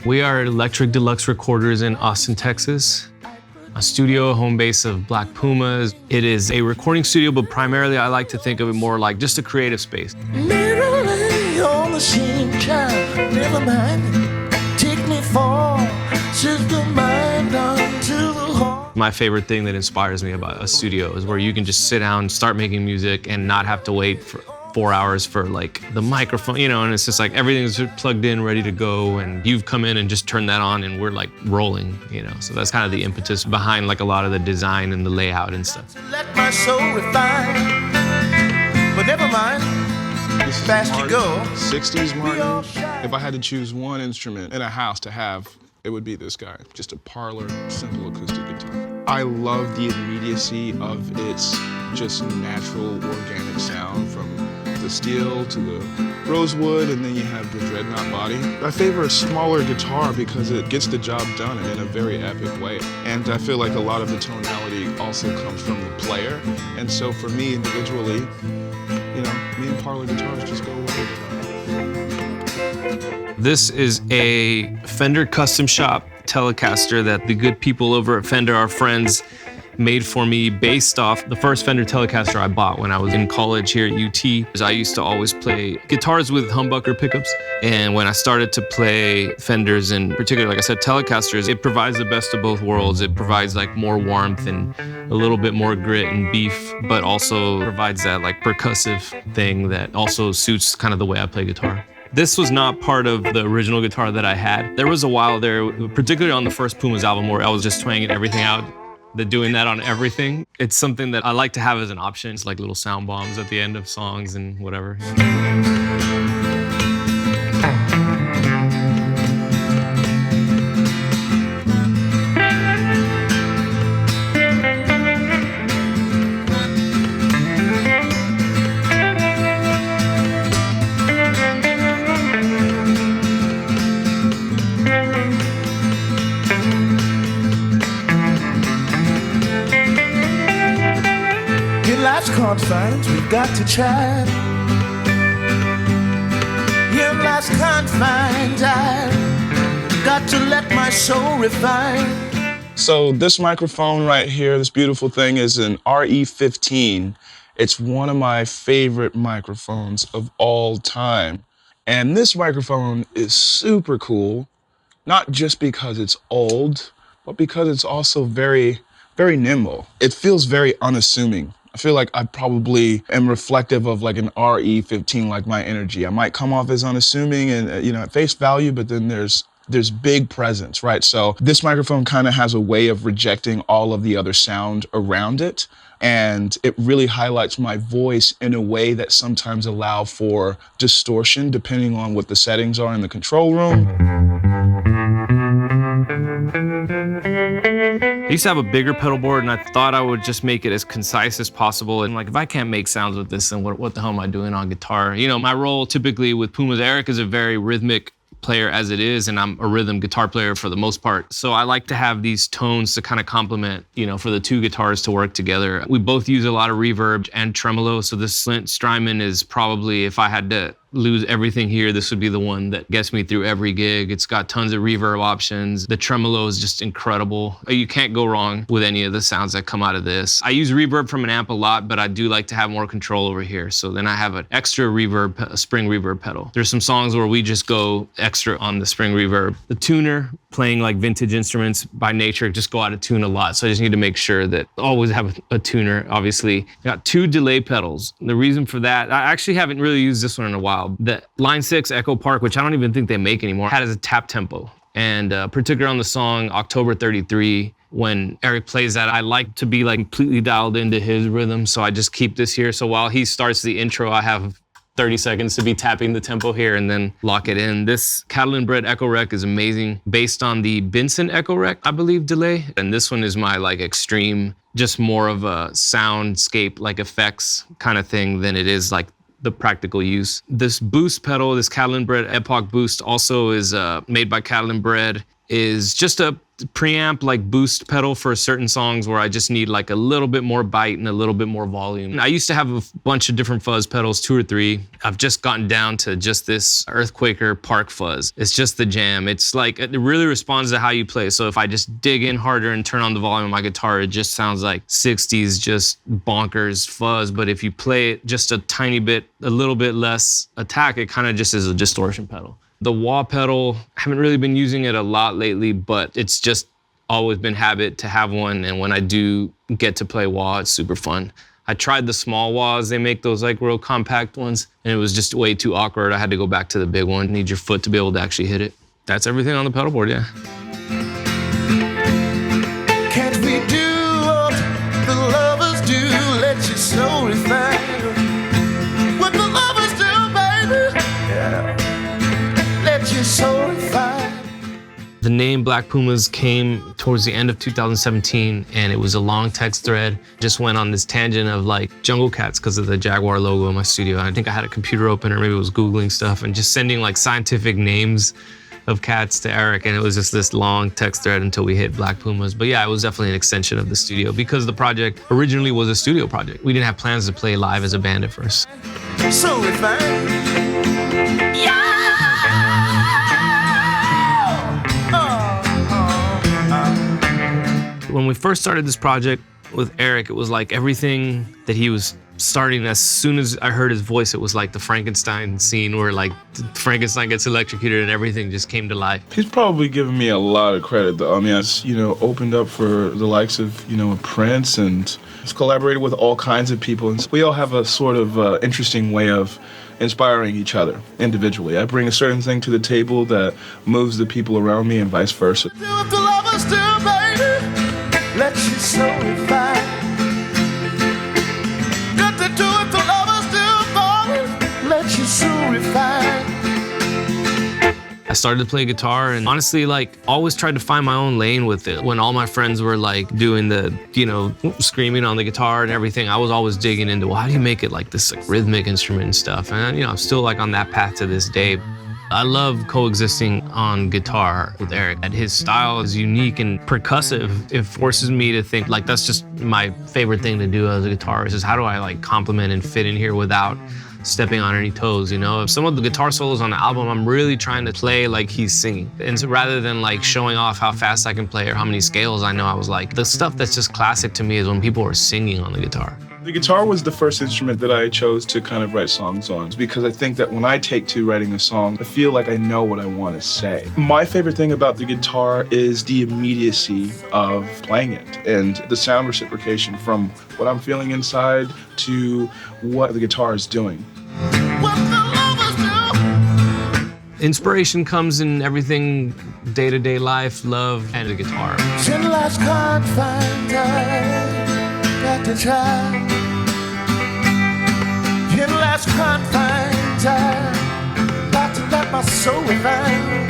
We are at Deluxe Recorders in Austin, Texas. A studio, home base of Black Pumas. It is a recording studio, but primarily I like to think of it more like just a creative space. On the scene, child, never mind. Take me for the mind unto the heart. My favorite thing that inspires me about a studio is where you can just sit down, start making music, and not have to wait for 4 hours for like the microphone, you know, and it's just like everything's plugged in, ready to go, and you've come in and just turned that on and we're like rolling, you know. So that's kind of the impetus behind like a lot of the design and the layout and stuff. Let my soul refine, but never mind. This is fast you go. 60s Martin. If I had to choose one instrument in a house to have, it would be this guy. Just a parlor, simple acoustic guitar. I love the immediacy of its just natural, organic sound, from the steel to the rosewood, and then you have the dreadnought body. I favor a smaller guitar because it gets the job done in a very epic way. And I feel like a lot of the tonality also comes from the player. And so for me individually, you know, me and parlor guitars just go well together. This is a Fender custom shop Telecaster that the good people over at Fender, our friends, made for me based off the first Fender Telecaster I bought when I was in college here at UT. I used to always play guitars with humbucker pickups, and when I started to play Fenders, and particularly, like I said, Telecasters, it provides the best of both worlds. It provides like more warmth and a little bit more grit and beef, but also provides that like percussive thing that also suits kind of the way I play guitar. This was not part of the original guitar that I had. There was a while there, particularly on the first Pumas album, where I was just twanging everything out. Doing that on everything. It's something that I like to have as an option. It's like little sound bombs at the end of songs and whatever. Confines, we've got to chat. In life's confines, I've got to let my soul refine. So this microphone right here, this beautiful thing, is an RE15. It's one of my favorite microphones of all time. And this microphone is super cool, not just because it's old, but because it's also very, very nimble. It feels very unassuming. I feel like I probably am reflective of like an RE15, like my energy. I might come off as unassuming and, you know, at face value, but then there's big presence, right? So this microphone kind of has a way of rejecting all of the other sound around it. And it really highlights my voice in a way that sometimes allow for distortion depending on what the settings are in the control room. I used to have a bigger pedal board, and I thought I would just make it as concise as possible. And like, if I can't make sounds with this, then what the hell am I doing on guitar? You know, my role typically with Pumas, Eric is a very rhythmic player as it is, and I'm a rhythm guitar player for the most part. So I like to have these tones to kind of complement, you know, for the two guitars to work together. We both use a lot of reverb and tremolo, so this Slint Strymon is probably, if I had to lose everything here, this would be the one that gets me through every gig. It's got tons of reverb options. The tremolo is just incredible. You can't go wrong with any of the sounds that come out of this. I use reverb from an amp a lot, but I do like to have more control over here. So then I have an extra reverb, a spring reverb pedal. There's some songs where we just go extra on the spring reverb. The tuner, playing like vintage instruments by nature, just go out of tune a lot. So I just need to make sure that I always have a tuner, obviously. I got 2 delay pedals. The reason for that, I actually haven't really used this one in a while. The Line 6 Echo Park, which I don't even think they make anymore, had as a tap tempo. And particularly on the song October 33, when Eric plays that, I like to be like completely dialed into his rhythm. So I just keep this here. So while he starts the intro, I have 30 seconds to be tapping the tempo here and then lock it in. This Catalan Bred Echo Rec is amazing, based on the Benson Echo Rec, I believe, delay. And this one is my like extreme, just more of a soundscape, like effects kind of thing than it is like the practical use. This boost pedal, this Catalan Bred Epoch Boost, also is made by Catalan Bred. is just a preamp like boost pedal for certain songs where I just need like a little bit more bite and a little bit more volume. I used to have a bunch of different fuzz pedals, 2 or 3. I've just gotten down to just this Earthquaker Park fuzz. It's just the jam. It's like, it really responds to how you play. So if I just dig in harder and turn on the volume of my guitar, it just sounds like 60s, just bonkers fuzz. But if you play it just a tiny bit, a little bit less attack, it kind of just is a distortion pedal. The wah pedal, I haven't really been using it a lot lately, but it's just always been habit to have one. And when I do get to play wah, it's super fun. I tried the small wahs. They make those like real compact ones, and it was just way too awkward. I had to go back to the big one. Need your foot to be able to actually hit it. That's everything on the pedal board, yeah. Can't we do what the lovers do? Let your soul refine. What the lovers do, baby? Yeah. Let your soul refine. The name Black Pumas came towards the end of 2017, and it was a long text thread. Just went on this tangent of like jungle cats because of the Jaguar logo in my studio. I think I had a computer open, or maybe it was Googling stuff, and just sending like scientific names of cats to Eric, and it was just this long text thread until we hit Black Pumas. But yeah, it was definitely an extension of the studio because the project originally was a studio project. We didn't have plans to play live as a band at first. So refined. Yeah. When we first started this project with Eric, it was like everything that he was starting, as soon as I heard his voice, it was like the Frankenstein scene where like Frankenstein gets electrocuted and everything just came to life. He's probably given me a lot of credit, though. I mean, I opened up for the likes of, Prince, and he's collaborated with all kinds of people. And we all have a sort of interesting way of inspiring each other individually. I bring a certain thing to the table that moves the people around me and vice versa. Do what the lovers do, baby. Let your soul refine. Got to do what the lovers do, baby. Let your soul refine. I started to play guitar and honestly, like, always tried to find my own lane with it. When all my friends were like doing the, screaming on the guitar and everything, I was always digging into, well, how do you make it like this like rhythmic instrument and stuff? And, I'm still like on that path to this day. I love coexisting on guitar with Eric. And his style is unique and percussive. It forces me to think like that's just my favorite thing to do as a guitarist is how do I like complement and fit in here without stepping on any toes, Some of the guitar solos on the album, I'm really trying to play like he's singing. And so rather than like showing off how fast I can play or how many scales I know, I was like, the stuff that's just classic to me is when people are singing on the guitar. The guitar was the first instrument that I chose to kind of write songs on because I think that when I take to writing a song, I feel like I know what I want to say. My favorite thing about the guitar is the immediacy of playing it and the sound reciprocation from what I'm feeling inside to what the guitar is doing. What the lovers do. Inspiration comes in everything, day-to-day life, love, and the guitar. Sin life's confines, I got to try. In life's confines, I got to let my soul refine.